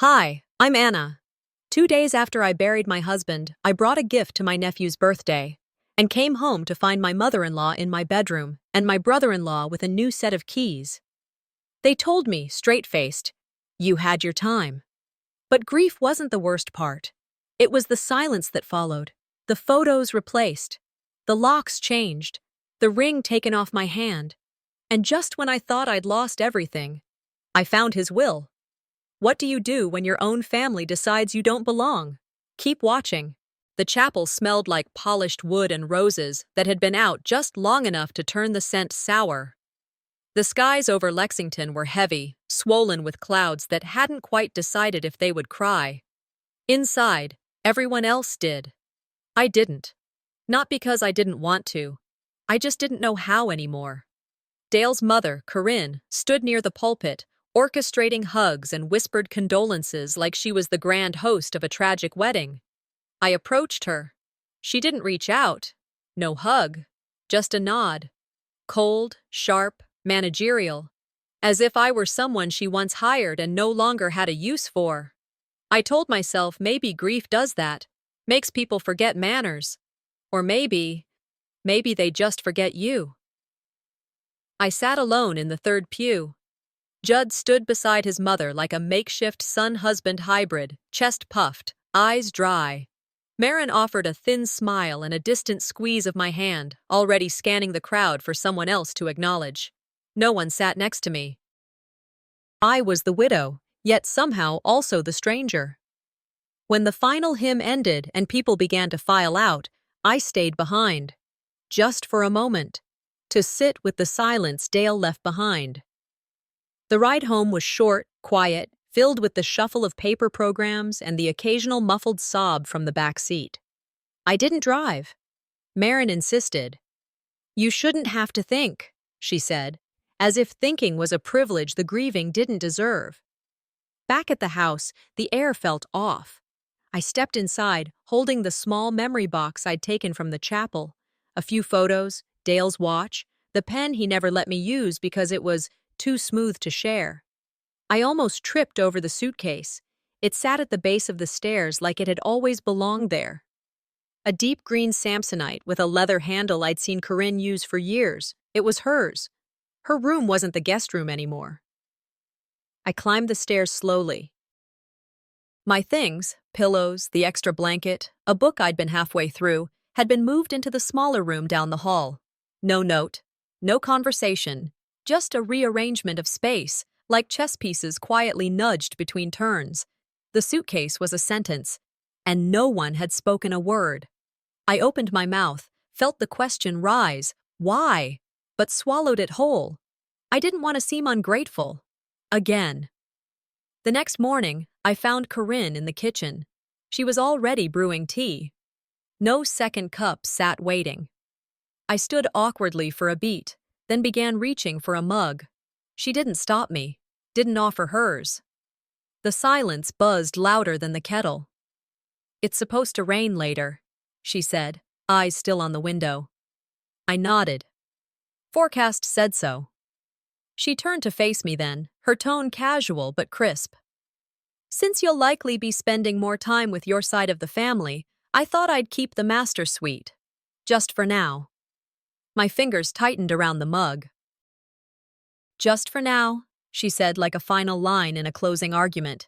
Hi, I'm Anna. 2 days after I buried my husband, I brought a gift to my nephew's birthday and came home to find my mother-in-law in my bedroom and my brother-in-law with a new set of keys. They told me, straight-faced, "You had your time." But grief wasn't the worst part. It was the silence that followed, the photos replaced, the locks changed, the ring taken off my hand, and just when I thought I'd lost everything, I found his will. What do you do when your own family decides you don't belong? Keep watching. The chapel smelled like polished wood and roses that had been out just long enough to turn the scent sour. The skies over Lexington were heavy, swollen with clouds that hadn't quite decided if they would cry. Inside, everyone else did. I didn't. Not because I didn't want to. I just didn't know how anymore. Dale's mother, Corinne, stood near the pulpit, orchestrating hugs and whispered condolences like she was the grand host of a tragic wedding. I approached her. She didn't reach out. No hug. Just a nod. Cold, sharp, managerial. As if I were someone she once hired and no longer had a use for. I told myself maybe grief does that. Makes people forget manners. Or maybe they just forget you. I sat alone in the third pew. Judd stood beside his mother like a makeshift son-husband hybrid, chest puffed, eyes dry. Marin offered a thin smile and a distant squeeze of my hand, already scanning the crowd for someone else to acknowledge. No one sat next to me. I was the widow, yet somehow also the stranger. When the final hymn ended and people began to file out, I stayed behind. Just for a moment. To sit with the silence Dale left behind. The ride home was short, quiet, filled with the shuffle of paper programs and the occasional muffled sob from the back seat. I didn't drive. Marin insisted. "You shouldn't have to think," she said, as if thinking was a privilege the grieving didn't deserve. Back at the house, the air felt off. I stepped inside, holding the small memory box I'd taken from the chapel. A few photos, Dale's watch, the pen he never let me use because it was too smooth to share. I almost tripped over the suitcase. It sat at the base of the stairs like it had always belonged there. A deep green Samsonite with a leather handle I'd seen Corinne use for years. It was hers. Her room wasn't the guest room anymore. I climbed the stairs slowly. My things, pillows, the extra blanket, a book I'd been halfway through, had been moved into the smaller room down the hall. No note, no conversation. Just a rearrangement of space, like chess pieces quietly nudged between turns. The suitcase was a sentence, and no one had spoken a word. I opened my mouth, felt the question rise, why? But swallowed it whole. I didn't want to seem ungrateful. Again. The next morning, I found Corinne in the kitchen. She was already brewing tea. No second cup sat waiting. I stood awkwardly for a beat, then began reaching for a mug. She didn't stop me, didn't offer hers. The silence buzzed louder than the kettle. "It's supposed to rain later," she said, eyes still on the window. I nodded. "Forecast said so." She turned to face me then, her tone casual but crisp. "Since you'll likely be spending more time with your side of the family, I thought I'd keep the master suite. Just for now." My fingers tightened around the mug. "Just for now," she said like a final line in a closing argument.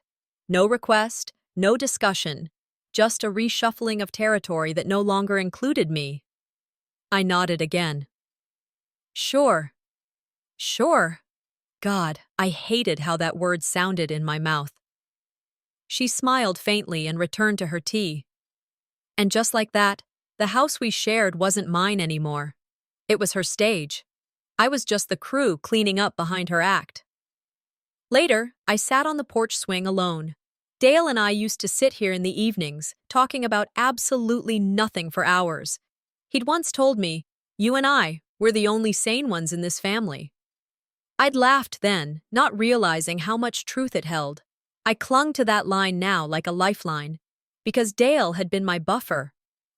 No request, no discussion, just a reshuffling of territory that no longer included me. I nodded again. "Sure. Sure." God, I hated how that word sounded in my mouth. She smiled faintly and returned to her tea. And just like that, the house we shared wasn't mine anymore. It was her stage. I was just the crew cleaning up behind her act. Later, I sat on the porch swing alone. Dale and I used to sit here in the evenings, talking about absolutely nothing for hours. He'd once told me, "You and I, we're the only sane ones in this family." I'd laughed then, not realizing how much truth it held. I clung to that line now like a lifeline, because Dale had been my buffer.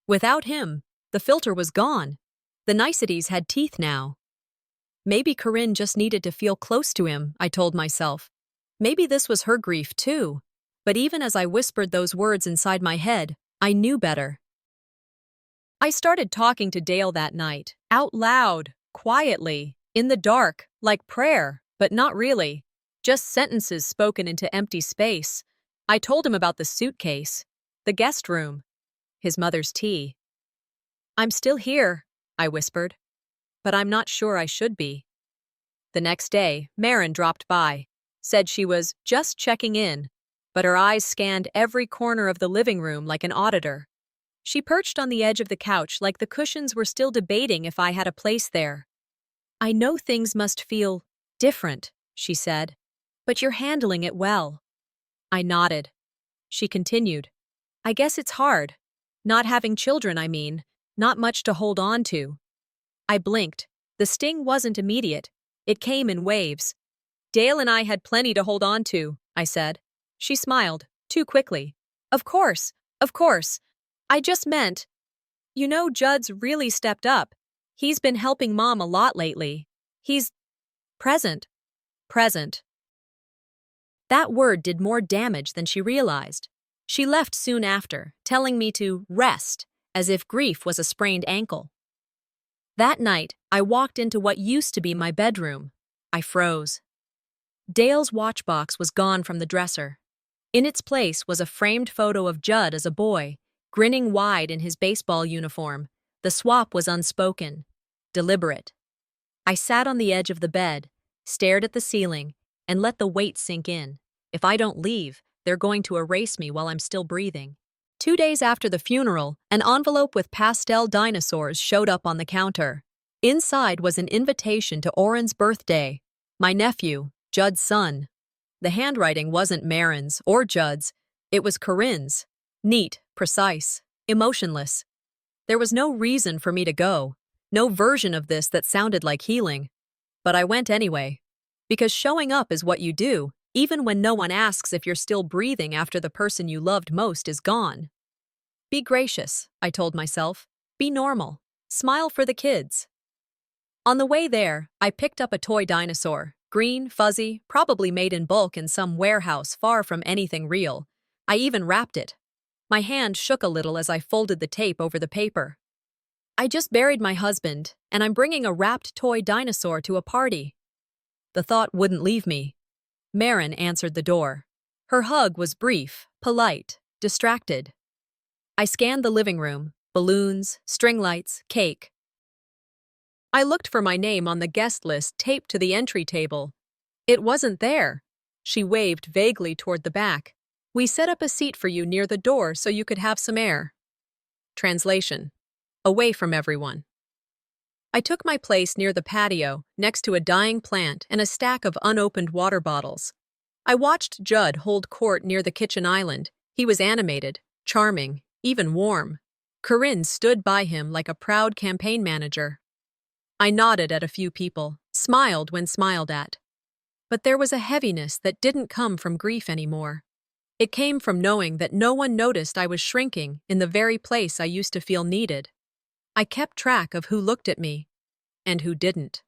Without him, the filter was gone. The niceties had teeth now. Maybe Corinne just needed to feel close to him, I told myself. Maybe this was her grief too. But even as I whispered those words inside my head, I knew better. I started talking to Dale that night, out loud, quietly, in the dark, like prayer, but not really. Just sentences spoken into empty space. I told him about the suitcase, the guest room, his mother's tea. "I'm still here," I whispered, "but I'm not sure I should be." The next day, Marin dropped by, said she was just checking in, but her eyes scanned every corner of the living room like an auditor. She perched on the edge of the couch like the cushions were still debating if I had a place there. "I know things must feel different," she said, "but you're handling it well." I nodded. She continued, "I guess it's hard. Not having children, I mean. Not much to hold on to." I blinked. The sting wasn't immediate. It came in waves. "Dale and I had plenty to hold on to," I said. She smiled, too quickly. Of course. I just meant, Judd's really stepped up. He's been helping Mom a lot lately. He's present. Present." That word did more damage than she realized. She left soon after, telling me to rest, as if grief was a sprained ankle. That night, I walked into what used to be my bedroom. I froze. Dale's watch box was gone from the dresser. In its place was a framed photo of Judd as a boy, grinning wide in his baseball uniform. The swap was unspoken, deliberate. I sat on the edge of the bed, stared at the ceiling, and let the weight sink in. If I don't leave, they're going to erase me while I'm still breathing. 2 days after the funeral, an envelope with pastel dinosaurs showed up on the counter. Inside was an invitation to Oren's birthday, my nephew, Judd's son. The handwriting wasn't Marin's or Judd's, it was Corinne's. Neat, precise, emotionless. There was no reason for me to go, no version of this that sounded like healing. But I went anyway. Because showing up is what you do, even when no one asks if you're still breathing after the person you loved most is gone. Be gracious, I told myself. Be normal. Smile for the kids. On the way there, I picked up a toy dinosaur, green, fuzzy, probably made in bulk in some warehouse far from anything real. I even wrapped it. My hand shook a little as I folded the tape over the paper. "I just buried my husband, and I'm bringing a wrapped toy dinosaur to a party." The thought wouldn't leave me. Marin answered the door. Her hug was brief, polite, distracted. I scanned the living room, balloons, string lights, cake. I looked for my name on the guest list taped to the entry table. It wasn't there. She waved vaguely toward the back. "We set up a seat for you near the door so you could have some air." Translation: away from everyone. I took my place near the patio, next to a dying plant and a stack of unopened water bottles. I watched Judd hold court near the kitchen island. He was animated, charming, even warm. Corinne stood by him like a proud campaign manager. I nodded at a few people, smiled when smiled at. But there was a heaviness that didn't come from grief anymore. It came from knowing that no one noticed I was shrinking in the very place I used to feel needed. I kept track of who looked at me and who didn't.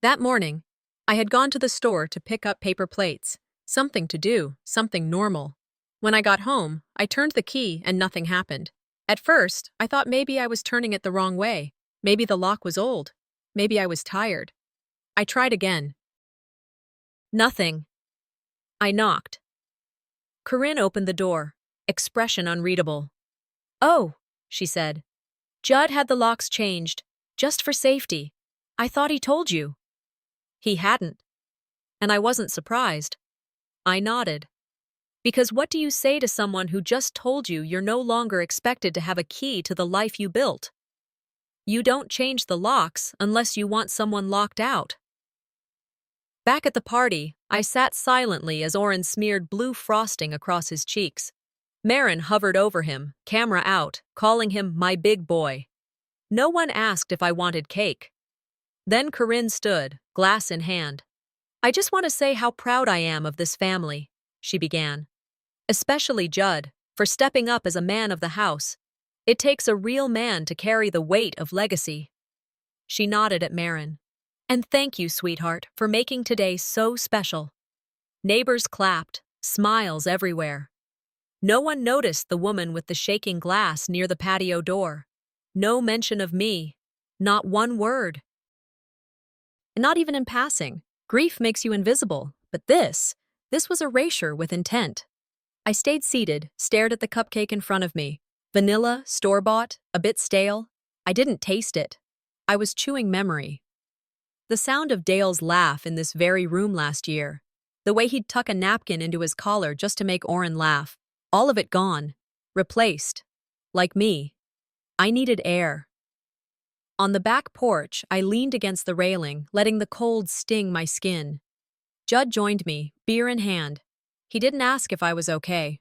That morning, I had gone to the store to pick up paper plates, something to do, something normal. When I got home, I turned the key and nothing happened. At first, I thought maybe I was turning it the wrong way. Maybe the lock was old. Maybe I was tired. I tried again. Nothing. I knocked. Corinne opened the door, expression unreadable. "Oh," she said. "Judd had the locks changed, just for safety. I thought he told you." He hadn't. And I wasn't surprised. I nodded. Because what do you say to someone who just told you you're no longer expected to have a key to the life you built? You don't change the locks unless you want someone locked out. Back at the party, I sat silently as Oren smeared blue frosting across his cheeks. Marin hovered over him, camera out, calling him my big boy. No one asked if I wanted cake. Then Corinne stood, glass in hand. "I just want to say how proud I am of this family," she began. "Especially Judd, for stepping up as a man of the house. It takes a real man to carry the weight of legacy." She nodded at Marin. "And thank you, sweetheart, for making today so special." Neighbors clapped, Smiles everywhere. No one noticed the woman with the shaking glass near the patio door. No mention of me. Not one word. And not even in passing. Grief makes you invisible, but this was erasure with intent. I stayed seated, stared at the cupcake in front of me. Vanilla, store-bought, a bit stale. I didn't taste it. I was chewing memory. The sound of Dale's laugh in this very room last year. The way he'd tuck a napkin into his collar just to make Oren laugh. All of it gone. Replaced. Like me. I needed air. On the back porch, I leaned against the railing, letting the cold sting my skin. Judd joined me, beer in hand. He didn't ask if I was okay.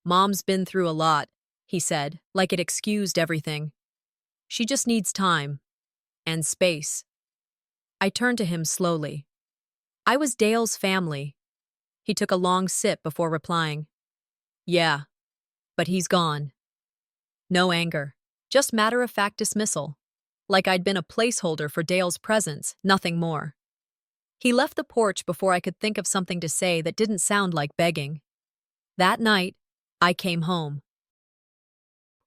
"Mom's been through a lot," he said, like it excused everything. "She just needs time. And space." I turned to him slowly. "I was Dale's family." He took a long sip before replying. "Yeah, but he's gone." No anger, just matter-of-fact dismissal. Like I'd been a placeholder for Dale's presence, nothing more. He left the porch before I could think of something to say that didn't sound like begging. That night, I came home.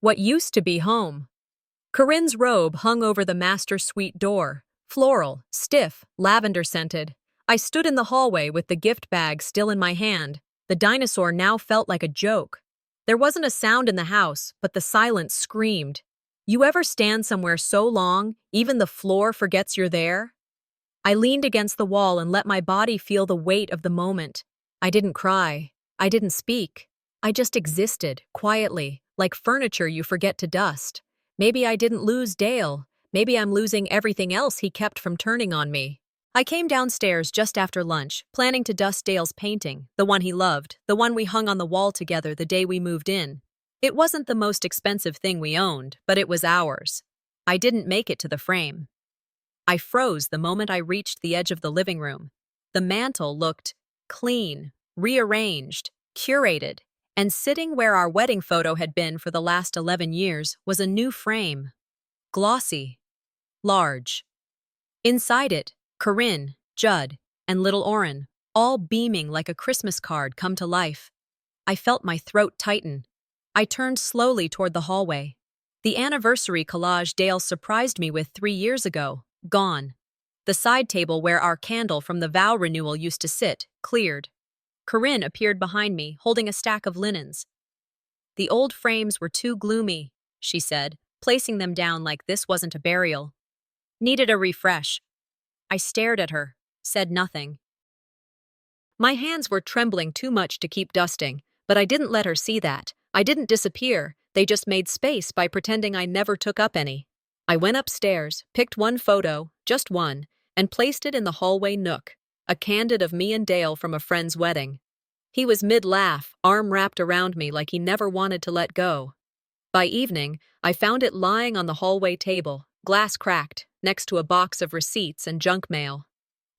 What used to be home. Corinne's robe hung over the master suite door, floral, stiff, lavender-scented. I stood in the hallway with the gift bag still in my hand. The dinosaur now felt like a joke. There wasn't a sound in the house, but the silence screamed. You ever stand somewhere so long, even the floor forgets you're there? I leaned against the wall and let my body feel the weight of the moment. I didn't cry. I didn't speak. I just existed, quietly, like furniture you forget to dust. Maybe I didn't lose Dale. Maybe I'm losing everything else he kept from turning on me. I came downstairs just after lunch, planning to dust Dale's painting, the one he loved, the one we hung on the wall together the day we moved in. It wasn't the most expensive thing we owned, but it was ours. I didn't make it to the frame. I froze the moment I reached the edge of the living room. The mantel looked clean, rearranged, curated, and sitting where our wedding photo had been for the last 11 years was a new frame. Glossy. Large. Inside it, Corinne, Judd, and little Oren, all beaming like a Christmas card come to life. I felt my throat tighten. I turned slowly toward the hallway. The anniversary collage Dale surprised me with 3 years ago, gone. The side table where our candle from the vow renewal used to sit, cleared. Corinne appeared behind me, holding a stack of linens. "The old frames were too gloomy," she said, placing them down like this wasn't a burial. "Needed a refresh." I stared at her, said nothing. My hands were trembling too much to keep dusting, but I didn't let her see that. I didn't disappear, they just made space by pretending I never took up any. I went upstairs, picked one photo, just one, and placed it in the hallway nook, a candid of me and Dale from a friend's wedding. He was mid-laugh, arm wrapped around me like he never wanted to let go. By evening, I found it lying on the hallway table, glass cracked, next to a box of receipts and junk mail.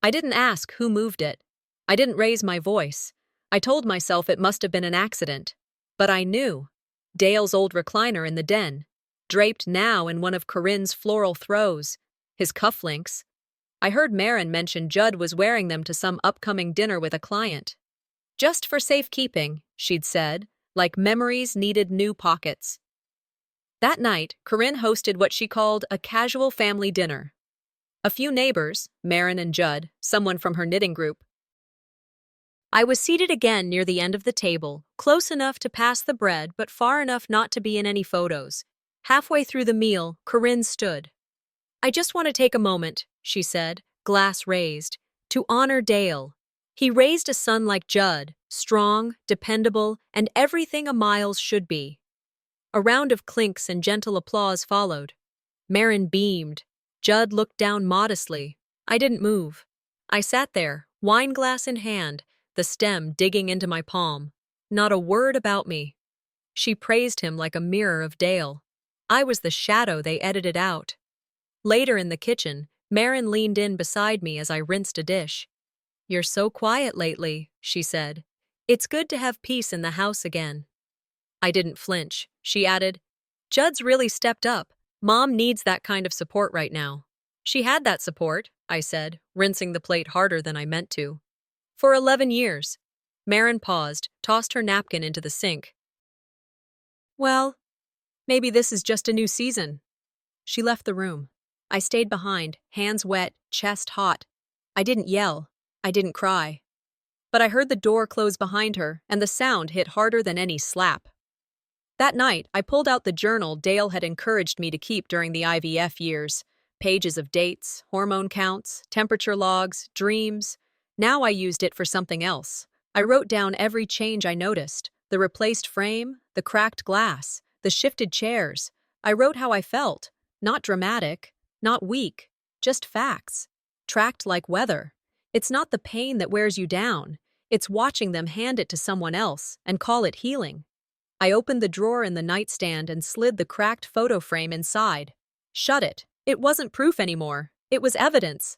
I didn't ask who moved it. I didn't raise my voice. I told myself it must have been an accident. But I knew. Dale's old recliner in the den, draped now in one of Corinne's floral throws, his cufflinks. I heard Marin mention Judd was wearing them to some upcoming dinner with a client. Just for safekeeping, she'd said, like memories needed new pockets. That night, Corinne hosted what she called a casual family dinner. A few neighbors, Marin and Judd, someone from her knitting group. I was seated again near the end of the table, close enough to pass the bread but far enough not to be in any photos. Halfway through the meal, Corinne stood. "I just want to take a moment," she said, glass raised, "to honor Dale. He raised a son like Judd, strong, dependable, and everything a Miles should be." A round of clinks and gentle applause followed. Marin beamed. Judd looked down modestly. I didn't move. I sat there, wine glass in hand, the stem digging into my palm. Not a word about me. She praised him like a mirror of Dale. I was the shadow they edited out. Later in the kitchen, Marin leaned in beside me as I rinsed a dish. "You're so quiet lately," she said. "It's good to have peace in the house again." I didn't flinch. She added, "Judd's really stepped up. Mom needs that kind of support right now." "She had that support," I said, rinsing the plate harder than I meant to. "For 11 years. Marin paused, tossed her napkin into the sink. Well, maybe this is just a new season. She left the room. I stayed behind, hands wet, chest hot. I didn't yell. I didn't cry. But I heard the door close behind her, and the sound hit harder than any slap. That night, I pulled out the journal Dale had encouraged me to keep during the IVF years. Pages of dates, hormone counts, temperature logs, dreams. Now I used it for something else. I wrote down every change I noticed. The replaced frame, the cracked glass, the shifted chairs. I wrote how I felt. Not dramatic, not weak, just facts. Tracked like weather. It's not the pain that wears you down. It's watching them hand it to someone else and call it healing. I opened the drawer in the nightstand and slid the cracked photo frame inside. Shut it. It wasn't proof anymore. It was evidence.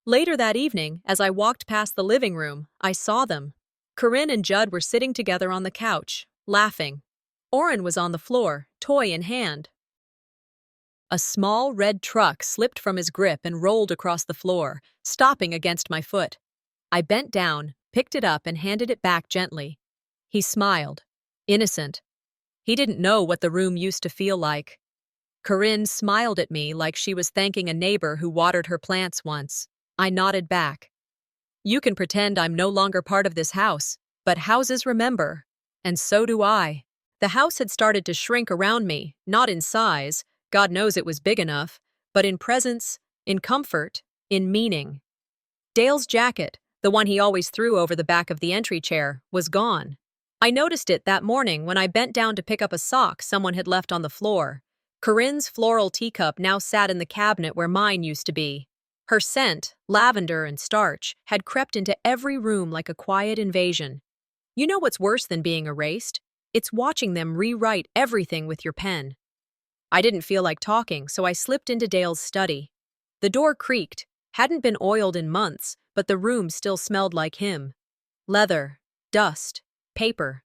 Later that evening, as I walked past the living room, I saw them. Corinne and Judd were sitting together on the couch, laughing. Oren was on the floor, toy in hand. A small red truck slipped from his grip and rolled across the floor, stopping against my foot. I bent down, picked it up and handed it back gently. He smiled. Innocent. He didn't know what the room used to feel like. Corinne smiled at me like she was thanking a neighbor who watered her plants once. I nodded back. You can pretend I'm no longer part of this house, but houses remember. And so do I. The house had started to shrink around me, not in size, God knows it was big enough, but in presence, in comfort, in meaning. Dale's jacket, the one he always threw over the back of the entry chair, was gone. I noticed it that morning when I bent down to pick up a sock someone had left on the floor. Corinne's floral teacup now sat in the cabinet where mine used to be. Her scent, lavender and starch, had crept into every room like a quiet invasion. You know what's worse than being erased? It's watching them rewrite everything with your pen. I didn't feel like talking, so I slipped into Dale's study. The door creaked, hadn't been oiled in months, but the room still smelled like him. Leather, dust, paper.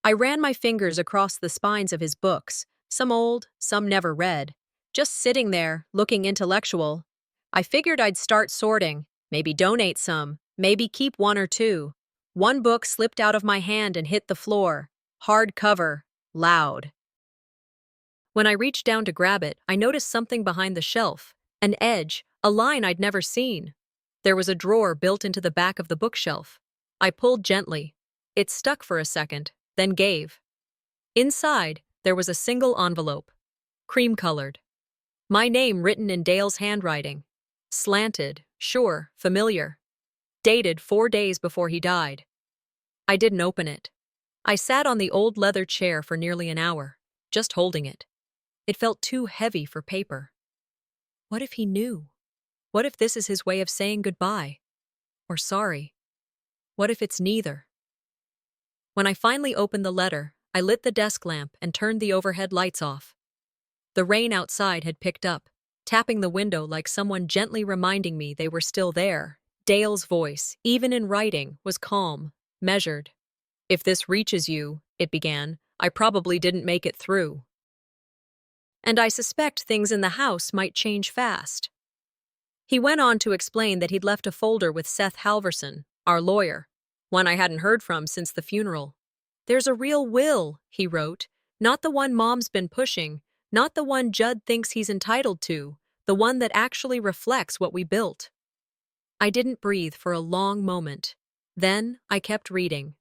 I ran my fingers across the spines of his books, some old, some never read, just sitting there, looking intellectual. I figured I'd start sorting, maybe donate some, maybe keep one or two. One book slipped out of my hand and hit the floor. Hard cover, loud. When I reached down to grab it, I noticed something behind the shelf. An edge, a line I'd never seen. There was a drawer built into the back of the bookshelf. I pulled gently. It stuck for a second, then gave. Inside, there was a single envelope. Cream-colored. My name written in Dale's handwriting. Slanted, sure, familiar. Dated 4 days before he died. I didn't open it. I sat on the old leather chair for nearly an hour, just holding it. It felt too heavy for paper. What if he knew? What if this is his way of saying goodbye? Or sorry? What if it's neither? When I finally opened the letter, I lit the desk lamp and turned the overhead lights off. The rain outside had picked up, tapping the window like someone gently reminding me they were still there. Dale's voice, even in writing, was calm, measured. If this reaches you, it began, I probably didn't make it through. And I suspect things in the house might change fast. He went on to explain that he'd left a folder with Seth Halverson, our lawyer, one I hadn't heard from since the funeral. There's a real will, he wrote, not the one Mom's been pushing, not the one Judd thinks he's entitled to, the one that actually reflects what we built. I didn't breathe for a long moment. Then I kept reading.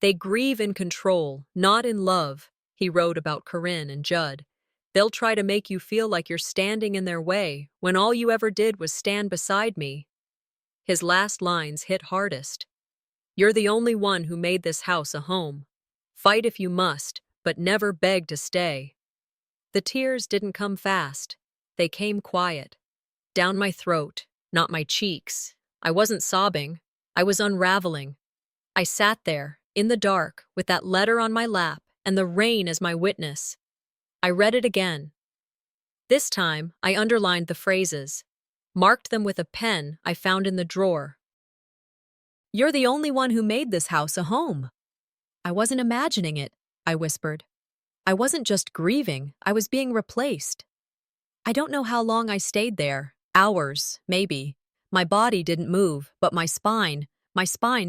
They grieve in control, not in love, he wrote about Corinne and Judd. They'll try to make you feel like you're standing in their way when all you ever did was stand beside me. His last lines hit hardest. You're the only one who made this house a home. Fight if you must, but never beg to stay. The tears didn't come fast. They came quiet. Down my throat, not my cheeks. I wasn't sobbing. I was unraveling. I sat there, in the dark, with that letter on my lap and the rain as my witness. I read it again. This time, I underlined the phrases, marked them with a pen I found in the drawer. You're the only one who made this house a home. I wasn't imagining it, I whispered. I wasn't just grieving, I was being replaced. I don't know how long I stayed there, hours, maybe. My body didn't move, but my spine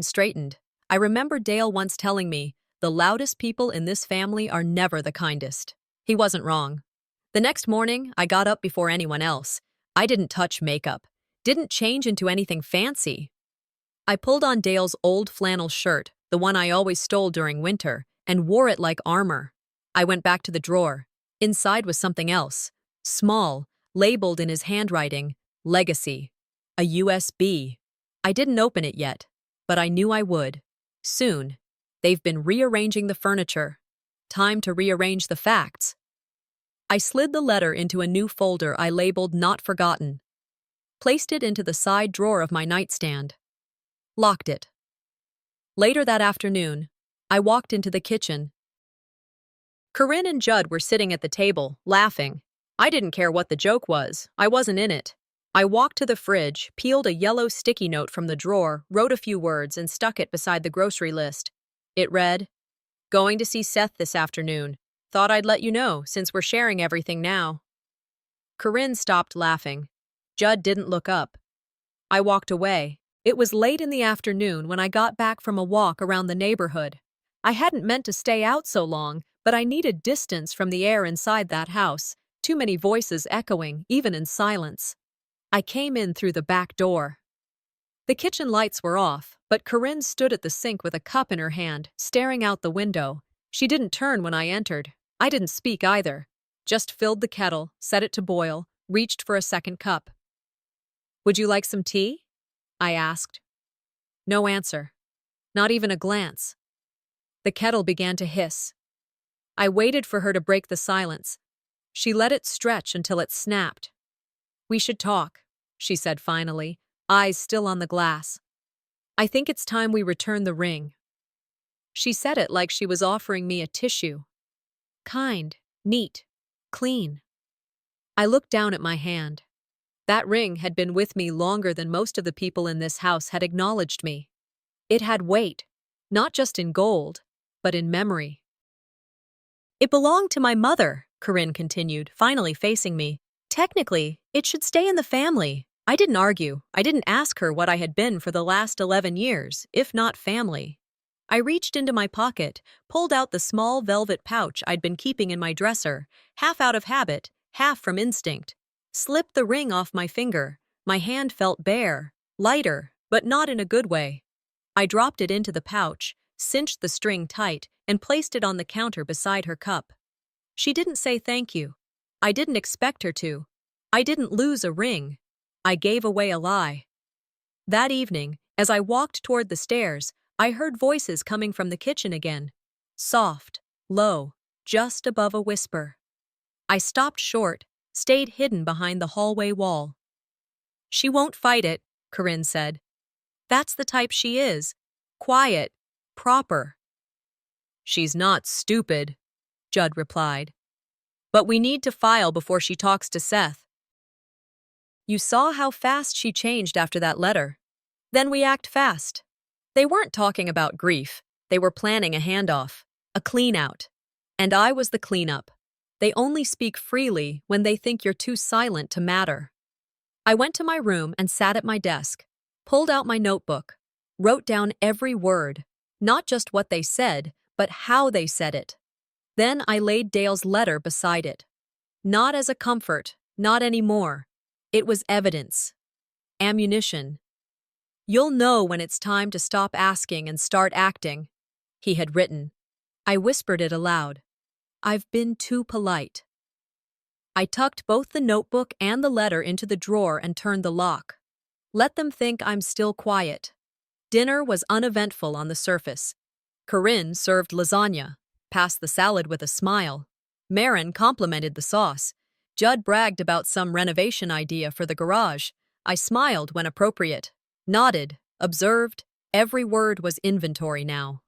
straightened. I remember Dale once telling me, the loudest people in this family are never the kindest. He wasn't wrong. The next morning, I got up before anyone else. I didn't touch makeup, didn't change into anything fancy. I pulled on Dale's old flannel shirt, the one I always stole during winter, and wore it like armor. I went back to the drawer. Inside was something else. Small, labeled in his handwriting, Legacy. A USB. I didn't open it yet, but I knew I would. Soon. They've been rearranging the furniture. Time to rearrange the facts. I slid the letter into a new folder I labeled Not Forgotten. Placed it into the side drawer of my nightstand. Locked it. Later that afternoon, I walked into the kitchen. Corinne and Judd were sitting at the table, laughing. I didn't care what the joke was. I wasn't in it. I walked to the fridge, peeled a yellow sticky note from the drawer, wrote a few words, and stuck it beside the grocery list. It read, "Going to see Seth this afternoon. Thought I'd let you know, since we're sharing everything now." Corinne stopped laughing. Judd didn't look up. I walked away. It was late in the afternoon when I got back from a walk around the neighborhood. I hadn't meant to stay out so long, but I needed distance from the air inside that house. Too many voices echoing, even in silence. I came in through the back door. The kitchen lights were off, but Corinne stood at the sink with a cup in her hand, staring out the window. She didn't turn when I entered. I didn't speak either. Just filled the kettle, set it to boil, reached for a second cup. "Would you like some tea?" I asked. No answer. Not even a glance. The kettle began to hiss. I waited for her to break the silence. She let it stretch until it snapped. "We should talk," she said finally, eyes still on the glass. "I think it's time we return the ring." She said it like she was offering me a tissue. Kind, neat, clean. I looked down at my hand. That ring had been with me longer than most of the people in this house had acknowledged me. It had weight, not just in gold, but in memory. "It belonged to my mother," Corinne continued, finally facing me. "Technically, it should stay in the family." I didn't argue. I didn't ask her what I had been for the last 11 years, if not family. I reached into my pocket, pulled out the small velvet pouch I'd been keeping in my dresser, half out of habit, half from instinct. Slipped the ring off my finger. My hand felt bare, lighter, but not in a good way. I dropped it into the pouch, cinched the string tight, and placed it on the counter beside her cup. She didn't say thank you. I didn't expect her to. I didn't lose a ring. I gave away a lie. That evening, as I walked toward the stairs, I heard voices coming from the kitchen again. Soft, low, just above a whisper. I stopped short, stayed hidden behind the hallway wall. "She won't fight it," Corinne said. "That's the type she is. Quiet, proper." "She's not stupid," Judd replied. "But we need to file before she talks to Seth." You saw how fast she changed after that letter. Then we act fast. They weren't talking about grief. They were planning a handoff, a clean-out. And I was the cleanup. They only speak freely when they think you're too silent to matter. I went to my room and sat at my desk, pulled out my notebook, wrote down every word, not just what they said, but how they said it. Then I laid Dale's letter beside it. Not as a comfort, not anymore. It was evidence. Ammunition. "You'll know when it's time to stop asking and start acting," he had written. I whispered it aloud. "I've been too polite." I tucked both the notebook and the letter into the drawer and turned the lock. Let them think I'm still quiet. Dinner was uneventful on the surface. Corinne served lasagna, passed the salad with a smile. Marin complimented the sauce. Judd bragged about some renovation idea for the garage. I smiled when appropriate. Nodded, observed. Every word was inventory now.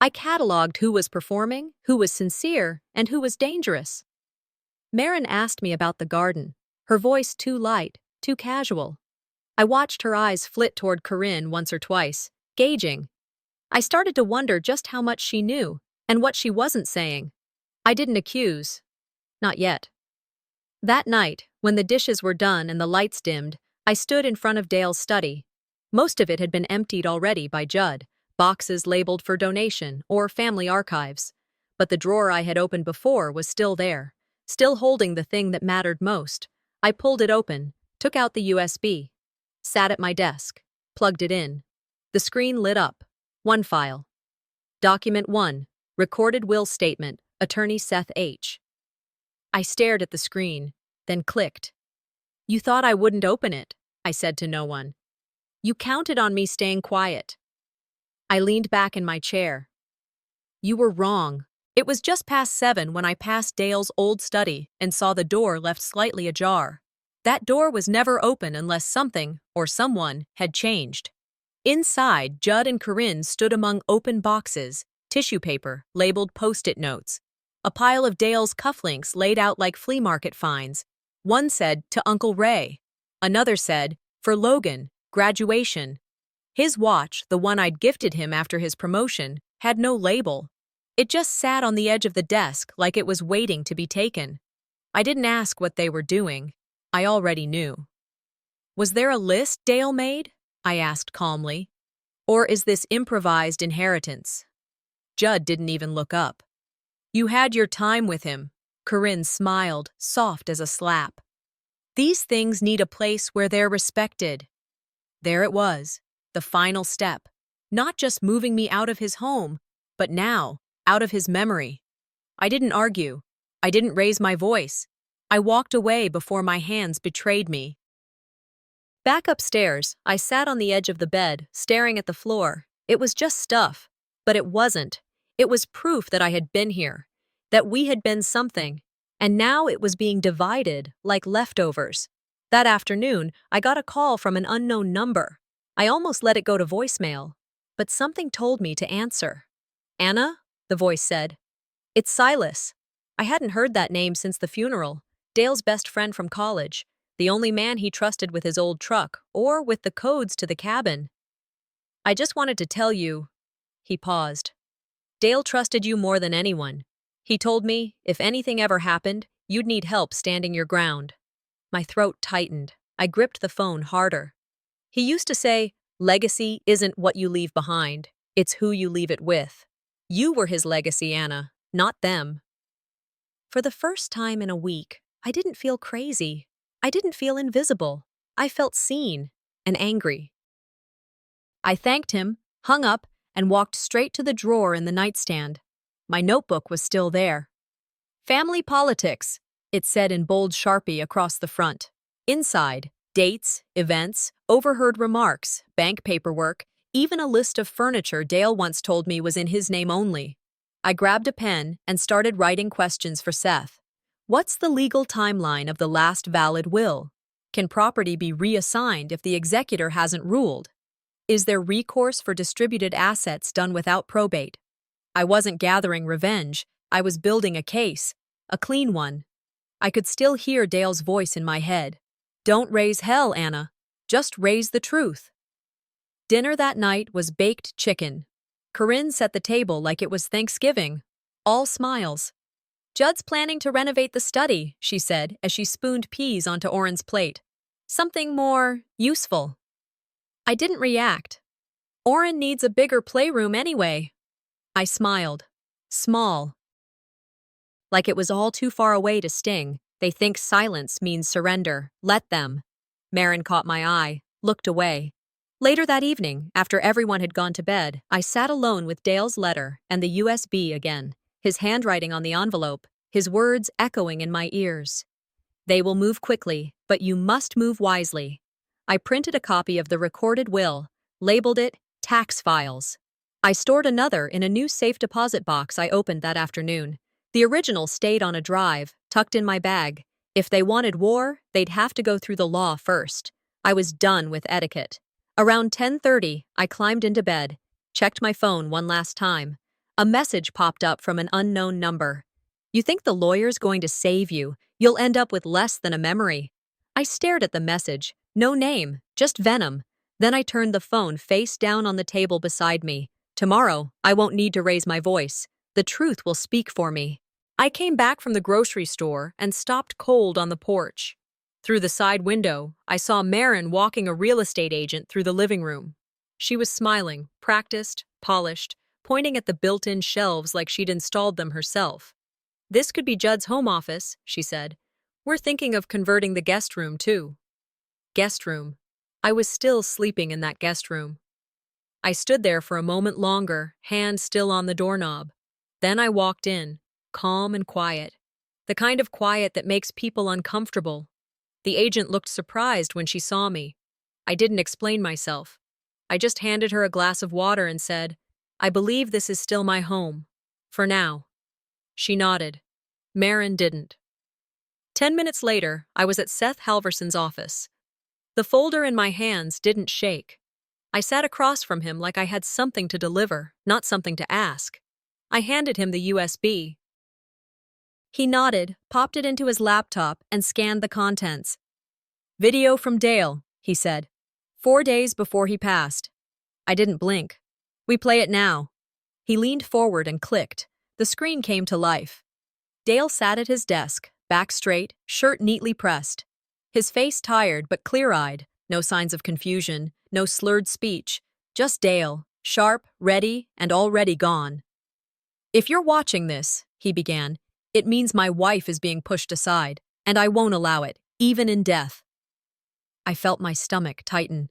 I cataloged who was performing, who was sincere, and who was dangerous. Marin asked me about the garden, her voice too light, too casual. I watched her eyes flit toward Corinne once or twice, gauging. I started to wonder just how much she knew, and what she wasn't saying. I didn't accuse. Not yet. That night, when the dishes were done and the lights dimmed, I stood in front of Dale's study. Most of it had been emptied already by Judd, boxes labeled for donation or family archives. But the drawer I had opened before was still there, still holding the thing that mattered most. I pulled it open, took out the USB, sat at my desk, plugged it in. The screen lit up. One file. Document 1. Recorded will statement, Attorney Seth H. I stared at the screen, then clicked. "You thought I wouldn't open it," I said to no one. "You counted on me staying quiet." I leaned back in my chair. "You were wrong. It was just past 7 when I passed Dale's old study and saw the door left slightly ajar. That door was never open unless something, or someone, had changed. Inside, Judd and Corinne stood among open boxes, tissue paper, labeled Post-it notes, a pile of Dale's cufflinks laid out like flea market finds. One said, "To Uncle Ray." Another said, "For Logan, graduation." His watch, the one I'd gifted him after his promotion, had no label. It just sat on the edge of the desk like it was waiting to be taken. I didn't ask what they were doing. I already knew. "Was there a list Dale made?" I asked calmly. "Or is this improvised inheritance?" Judd didn't even look up. "You had your time with him." Corinne smiled, soft as a slap. "These things need a place where they're respected." There it was, the final step. Not just moving me out of his home, but now, out of his memory. I didn't argue. I didn't raise my voice. I walked away before my hands betrayed me. Back upstairs, I sat on the edge of the bed, staring at the floor. It was just stuff. But it wasn't. It was proof that I had been here, that we had been something, and now it was being divided like leftovers. That afternoon, I got a call from an unknown number. I almost let it go to voicemail, but something told me to answer. "Anna?" the voice said. "It's Silas." I hadn't heard that name since the funeral. Dale's best friend from college, the only man he trusted with his old truck or with the codes to the cabin. "I just wanted to tell you." He paused. "Dale trusted you more than anyone. He told me, if anything ever happened, you'd need help standing your ground." My throat tightened. I gripped the phone harder. "He used to say, 'Legacy isn't what you leave behind, it's who you leave it with.' You were his legacy, Anna, not them." For the first time in a week, I didn't feel crazy. I didn't feel invisible. I felt seen and angry. I thanked him, hung up, and walked straight to the drawer in the nightstand. My notebook was still there. "Family politics," it said in bold Sharpie across the front. Inside, dates, events, overheard remarks, bank paperwork, even a list of furniture Dale once told me was in his name only. I grabbed a pen and started writing questions for Seth. What's the legal timeline of the last valid will? Can property be reassigned if the executor hasn't ruled? Is there recourse for distributed assets done without probate? I wasn't gathering revenge. I was building a case, a clean one. I could still hear Dale's voice in my head. "Don't raise hell, Anna. Just raise the truth." Dinner that night was baked chicken. Corinne set the table like it was Thanksgiving. All smiles. "Judd's planning to renovate the study," she said as she spooned peas onto Oren's plate. "Something more useful." I didn't react. "Oren needs a bigger playroom anyway." I smiled. Small. Like it was all too far away to sting. They think silence means surrender. Let them. Marin caught my eye, looked away. Later that evening, after everyone had gone to bed, I sat alone with Dale's letter and the USB again, his handwriting on the envelope, his words echoing in my ears. "They will move quickly, but you must move wisely." I printed a copy of the recorded will, labeled it Tax Files. I stored another in a new safe deposit box I opened that afternoon. The original stayed on a drive, tucked in my bag. If they wanted war, they'd have to go through the law first. I was done with etiquette. Around 10:30, I climbed into bed, checked my phone one last time. A message popped up from an unknown number. "You think the lawyer's going to save you? You'll end up with less than a memory." I stared at the message. No name, just venom. Then I turned the phone face down on the table beside me. Tomorrow, I won't need to raise my voice. The truth will speak for me. I came back from the grocery store and stopped cold on the porch. Through the side window, I saw Marin walking a real estate agent through the living room. She was smiling, practiced, polished, pointing at the built-in shelves like she'd installed them herself. "This could be Judd's home office," she said. "We're thinking of converting the guest room, too." Guest room. I was still sleeping in that guest room. I stood there for a moment longer, hand still on the doorknob. Then I walked in, calm and quiet. The kind of quiet that makes people uncomfortable. The agent looked surprised when she saw me. I didn't explain myself. I just handed her a glass of water and said, "I believe this is still my home. For now." She nodded. Maren didn't. 10 minutes later, I was at Seth Halverson's office. The folder in my hands didn't shake. I sat across from him like I had something to deliver, not something to ask. I handed him the USB. He nodded, popped it into his laptop, and scanned the contents. "Video from Dale," he said. 4 days before he passed. I didn't blink. "We play it now." He leaned forward and clicked. The screen came to life. Dale sat at his desk, back straight, shirt neatly pressed. His face tired but clear-eyed, no signs of confusion, no slurred speech, just Dale, sharp, ready, and already gone. "If you're watching this," he began, "it means my wife is being pushed aside, and I won't allow it, even in death." I felt my stomach tighten.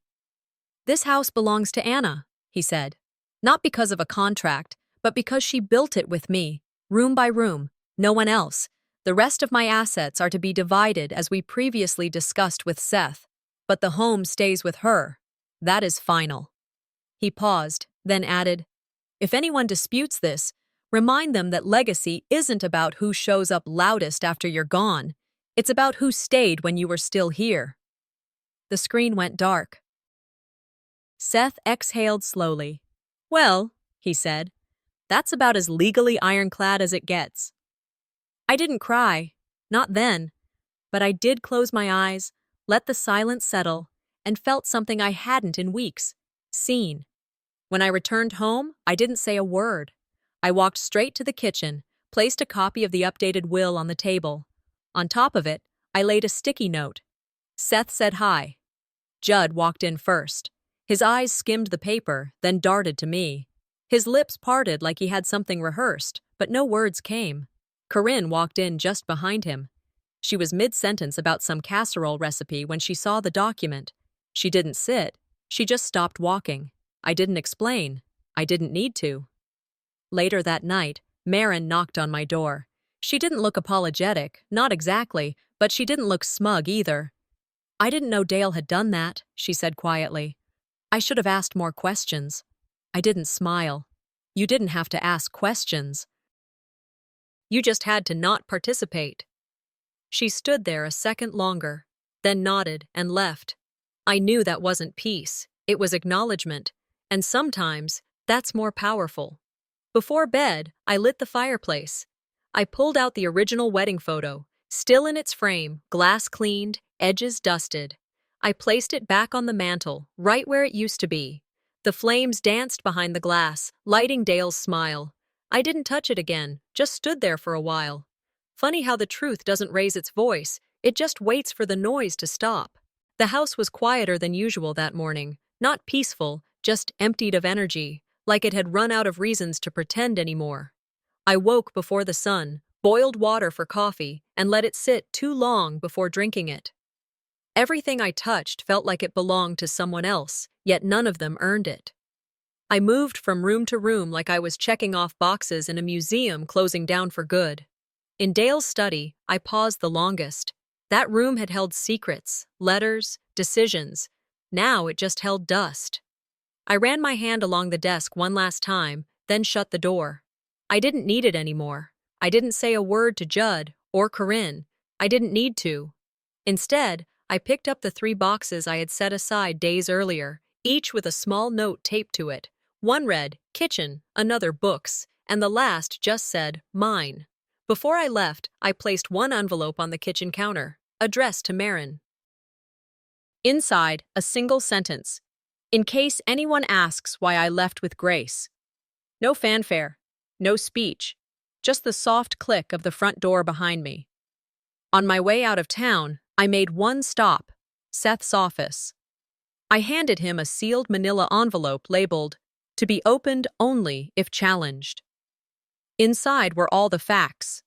"This house belongs to Anna," he said. "Not because of a contract, but because she built it with me, room by room, no one else. The rest of my assets are to be divided as we previously discussed with Seth, but the home stays with her. That is final." He paused, then added, "If anyone disputes this, remind them that legacy isn't about who shows up loudest after you're gone. It's about who stayed when you were still here." The screen went dark. Seth exhaled slowly. "Well," he said, "that's about as legally ironclad as it gets." I didn't cry, not then, but I did close my eyes, let the silence settle, and felt something I hadn't in weeks, seen. When I returned home, I didn't say a word. I walked straight to the kitchen, placed a copy of the updated will on the table. On top of it, I laid a sticky note. Seth said hi. Judd walked in first. His eyes skimmed the paper, then darted to me. His lips parted like he had something rehearsed, but no words came. Corinne walked in just behind him. She was mid-sentence about some casserole recipe when she saw the document. She didn't sit. She just stopped walking. I didn't explain. I didn't need to. Later that night, Maren knocked on my door. She didn't look apologetic, not exactly, but she didn't look smug either. "I didn't know Dale had done that," she said quietly. "I should have asked more questions." I didn't smile. "You didn't have to ask questions. You just had to not participate." She stood there a second longer, then nodded and left. I knew that wasn't peace, it was acknowledgement, and sometimes that's more powerful. Before bed, I lit the fireplace. I pulled out the original wedding photo, still in its frame, glass cleaned, edges dusted. I placed it back on the mantel, right where it used to be. The flames danced behind the glass, lighting Dale's smile. I didn't touch it again, just stood there for a while. Funny how the truth doesn't raise its voice, it just waits for the noise to stop. The house was quieter than usual that morning, not peaceful, just emptied of energy, like it had run out of reasons to pretend anymore. I woke before the sun, boiled water for coffee, and let it sit too long before drinking it. Everything I touched felt like it belonged to someone else, yet none of them earned it. I moved from room to room like I was checking off boxes in a museum closing down for good. In Dale's study, I paused the longest. That room had held secrets, letters, decisions. Now it just held dust. I ran my hand along the desk one last time, then shut the door. I didn't need it anymore. I didn't say a word to Judd or Corinne. I didn't need to. Instead, I picked up the 3 boxes I had set aside days earlier, each with a small note taped to it. One read, "Kitchen," another, "Books," and the last just said, "Mine." Before I left, I placed one envelope on the kitchen counter, addressed to Maren. Inside, a single sentence. "In case anyone asks why I left with Grace." No fanfare, no speech, just the soft click of the front door behind me. On my way out of town, I made one stop, Seth's office. I handed him a sealed manila envelope labeled, to be opened only if challenged. Inside were all the facts: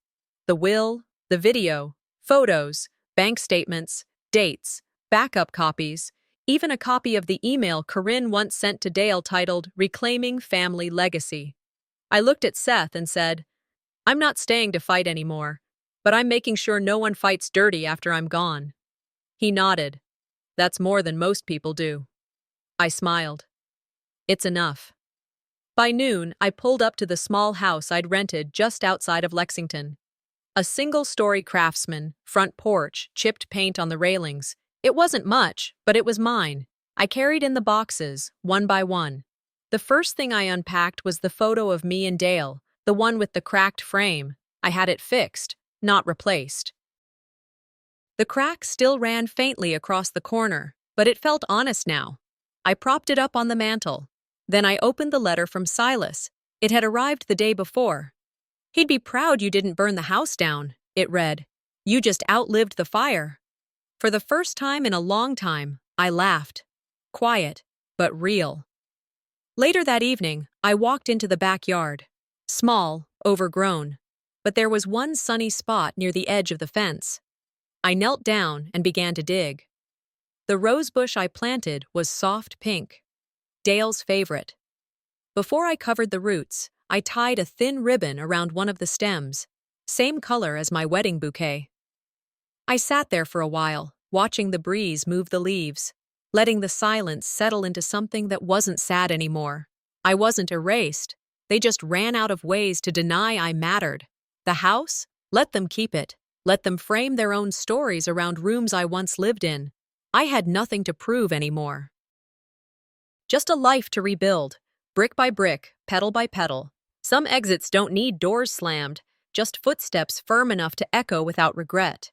the will, the video, photos, bank statements, dates, backup copies, even a copy of the email Corinne once sent to Dale titled Reclaiming Family Legacy. I looked at Seth and said, "I'm not staying to fight anymore, but I'm making sure no one fights dirty after I'm gone." He nodded. "That's more than most people do." I smiled. "It's enough." By noon, I pulled up to the small house I'd rented just outside of Lexington. A single-story craftsman, front porch, chipped paint on the railings. It wasn't much, but it was mine. I carried in the boxes, one by one. The first thing I unpacked was the photo of me and Dale, the one with the cracked frame. I had it fixed, not replaced. The crack still ran faintly across the corner, but it felt honest now. I propped it up on the mantel. Then I opened the letter from Silas. It had arrived the day before. "He'd be proud you didn't burn the house down," it read. "You just outlived the fire." For the first time in a long time, I laughed. Quiet, but real. Later that evening, I walked into the backyard. Small, overgrown. But there was one sunny spot near the edge of the fence. I knelt down and began to dig. The rose bush I planted was soft pink, Dale's favorite. Before I covered the roots, I tied a thin ribbon around one of the stems, same color as my wedding bouquet. I sat there for a while, watching the breeze move the leaves, letting the silence settle into something that wasn't sad anymore. I wasn't erased. They just ran out of ways to deny I mattered. The house? Let them keep it. Let them frame their own stories around rooms I once lived in. I had nothing to prove anymore. Just a life to rebuild, brick by brick, petal by petal. Some exits don't need doors slammed, just footsteps firm enough to echo without regret.